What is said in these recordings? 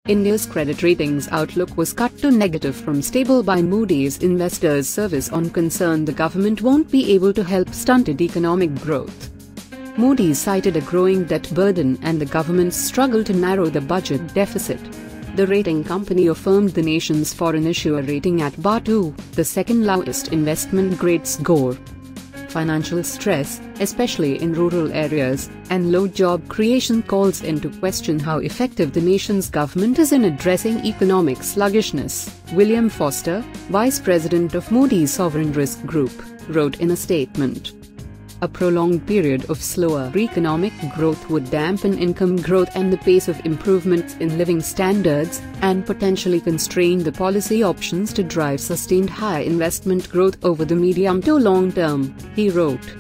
India's credit ratings outlook was cut to negative from stable by Moody's Investors Service on concern the government won't be able to help stunted economic growth. Moody's cited a growing debt burden and the government's struggle to narrow the budget deficit. The rating company affirmed the nation's foreign issuer rating at bar2, the second lowest investment grade score. Financial stress, especially in rural areas, and low job creation calls into question how effective the nation's government is in addressing economic sluggishness, William Foster, vice president of Moody's Sovereign Risk Group, wrote in a statement. A prolonged period of slower economic growth would dampen income growth and the pace of improvements in living standards, and potentially constrain the policy options to drive sustained high investment growth over the medium to long term, he wrote.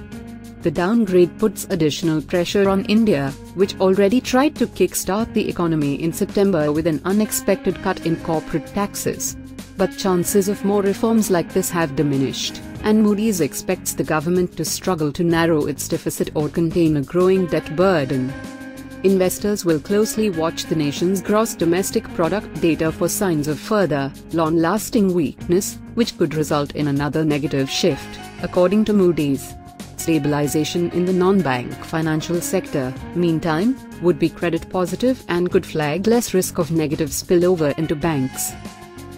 The downgrade puts additional pressure on India, which already tried to kickstart the economy in September with an unexpected cut in corporate taxes. But chances of more reforms like this have diminished, and Moody's expects the government to struggle to narrow its deficit or contain a growing debt burden. Investors will closely watch the nation's gross domestic product data for signs of further, long-lasting weakness, which could result in another negative shift, according to Moody's. Stabilization in the non-bank financial sector, meantime, would be credit positive and could flag less risk of negative spillover into banks.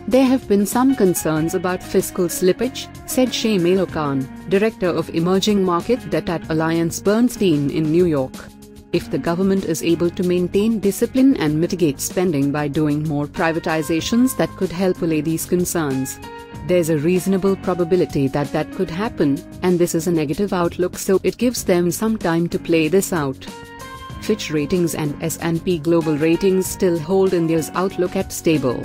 There have been some concerns about fiscal slippage, said Shamil Khan, director of emerging market debt at AllianceBernstein in New York. If the government is able to maintain discipline and mitigate spending by doing more privatizations, that could help allay these concerns. There's a reasonable probability that that could happen, and this is a negative outlook, so it gives them some time to play this out. Fitch Ratings and S&P Global Ratings still hold India's outlook at stable.